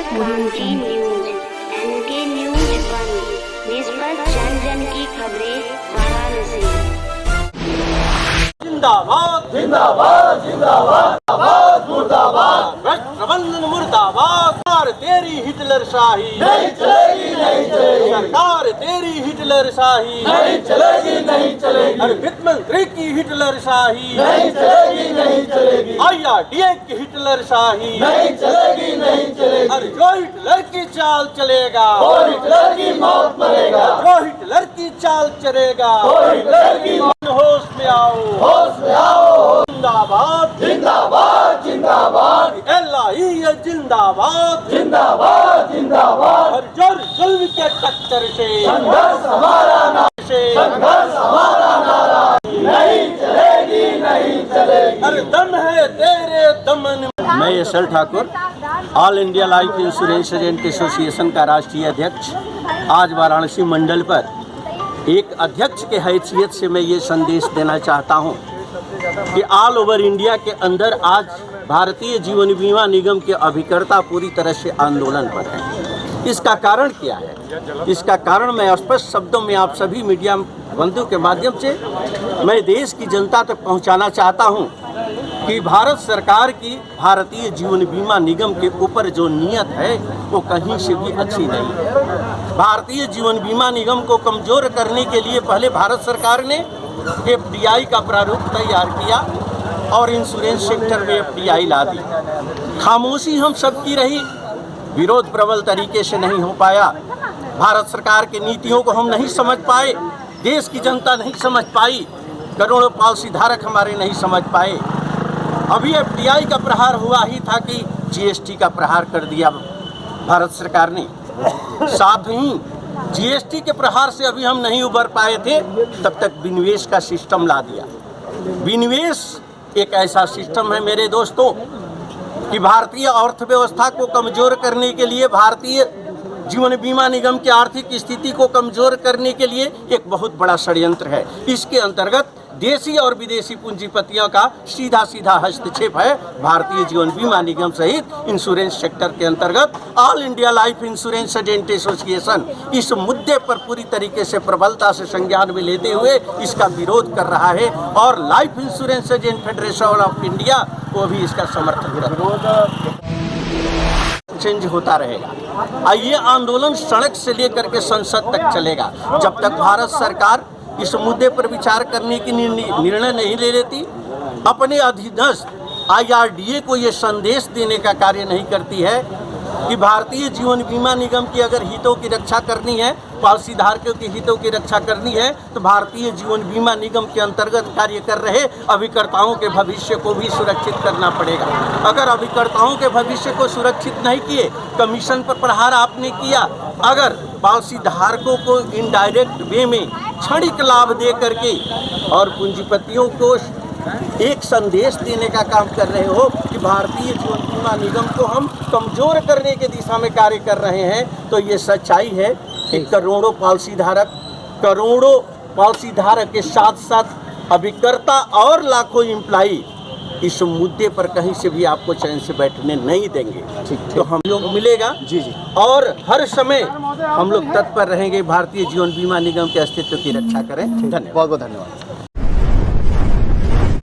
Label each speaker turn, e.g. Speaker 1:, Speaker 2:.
Speaker 1: N K news, N K news 1, निष्पक्ष जन जन की खबरें, वाराणसी।
Speaker 2: जिंदाबाद
Speaker 3: जिंदाबाद जिंदाबाद जिंदाबाद मुर्दाबाद
Speaker 2: प्रबंधन मुर्दाबाद। सरकार तेरी हिटलर शाही
Speaker 3: नहीं चलेगी नहीं चलेगी
Speaker 2: सरकार तेरी हिटलर शाही
Speaker 3: नहीं चलेगी नहीं चलेगी
Speaker 2: अरे वित्त मंत्री की हिटलर शाही
Speaker 3: नहीं चलेगी नहीं चलेगी
Speaker 2: IRDA की हिटलर शाही
Speaker 3: नहीं चलेगी नहीं चलेगी
Speaker 2: अरे जो हिटलर की चाल चलेगा
Speaker 3: और हिटलर की मौत मरेगा
Speaker 2: जो हिटलर की चाल चलेगा
Speaker 3: और हिटलर की
Speaker 2: होश में आओ
Speaker 3: होश में आओ
Speaker 2: जिंदाबाद
Speaker 3: जिंदाबाद जिंदाबाद
Speaker 2: LIE जिंदाबाद
Speaker 3: जिंदाबाद जिंदाबाद
Speaker 2: हर जोर जुल्म के टक्कर से
Speaker 3: संघर्ष हमारा नारा संघर्ष हमारा नारा नहीं चलेगी नहीं चलेगी
Speaker 2: अरे दम है तेरे दमन में। मैं Yashal Thakur, all India life insurance agent association का राष्ट्रीय अध्यक्ष, आज वाराणसी मंडल पर एक अध्यक्ष के हैसियत से मैं ये संदेश देना चाहता हूँ कि ऑल ओवर इंडिया के अंदर आज भारतीय जीवन बीमा निगम के अभिकर्ता पूरी तरह से आंदोलन पर हैं। इसका कारण क्या है? इसका कारण मैं स्पष्ट शब्दों में आप सभी मीडिया बंधु के माध्यम से मैं देश की जनता तक पहुंचाना चाहता हूं कि भारत सरकार की भारतीय जीवन बीमा निगम के ऊपर जो नीयत है वो कहीं से भी अच्छी नहीं है। भारतीय जीवन बीमा निगम को कमज़ोर करने के लिए पहले भारत सरकार ने FDI का प्रारूप तैयार किया और इंश्योरेंस सेक्टर में FDI ला दी। खामोशी हम सबकी रही, विरोध प्रबल तरीके से नहीं हो पाया, भारत सरकार की नीतियों को हम नहीं समझ पाए, देश की जनता नहीं समझ पाई, करोड़ों पॉलिसी धारक हमारे नहीं समझ पाए। अभी FDI का प्रहार हुआ ही था कि GST का प्रहार कर दिया भारत सरकार ने। साथ ही GST के प्रहार से अभी हम नहीं उबर पाए थे, तब तक विनिवेश का सिस्टम ला दिया। विनिवेश एक ऐसा सिस्टम है मेरे दोस्तों कि भारतीय अर्थव्यवस्था को कमज़ोर करने के लिए, भारतीय जीवन बीमा निगम की आर्थिक स्थिति को कमज़ोर करने के लिए एक बहुत बड़ा षड्यंत्र है। इसके अंतर्गत देशी और विदेशी पूंजीपतियों का सीधा सीधा हस्तक्षेप है। भारतीय जीवन बीमा निगम सहित इंश्योरेंस सेक्टर के अंतर्गत all India life insurance agent association इस मुद्दे पर पूरी तरीके से प्रबलता से संज्ञान में लेते हुए इसका विरोध कर रहा है और life insurance agent federation of India वो भी इसका समर्थन कर रहा है। चेंज होता रहेगा। ये आंदोलन सड़क से लेकर के संसद तक चलेगा जब तक भारत सरकार इस मुद्दे पर विचार करने की निर्णय नहीं ले लेती, अपने अधीनस्थ IRDA को ये संदेश देने का कार्य नहीं करती है कि भारतीय जीवन बीमा निगम की अगर हितों की रक्षा करनी है, पॉलिसी धारकों के हितों की रक्षा करनी है, तो भारतीय जीवन बीमा निगम के अंतर्गत कार्य कर रहे अभिकर्ताओं के भविष्य को भी सुरक्षित करना पड़ेगा। अगर अभिकर्ताओं के भविष्य को सुरक्षित नहीं किए, कमीशन पर प्रहार आपने किया, अगर पॉलिसी धारकों को इनडायरेक्ट वे में क्षणिक लाभ दे करके और पूंजीपतियों को एक संदेश देने का काम कर रहे हो कि भारतीय जीवन बीमा निगम को हम कमज़ोर करने के दिशा में कार्य कर रहे हैं, तो ये सच्चाई है कि करोड़ों पॉलिसी धारक के साथ साथ अभिकर्ता और लाखों एम्प्लाई इस मुद्दे पर कहीं से भी आपको चैन से बैठने नहीं देंगे। तो हम लोग मिलेगा जी और हर समय हम लोग तत्पर रहेंगे भारतीय जीवन बीमा निगम के अस्तित्व की रक्षा करें। धन्यवाद,
Speaker 4: बहुत बहुत धन्यवाद।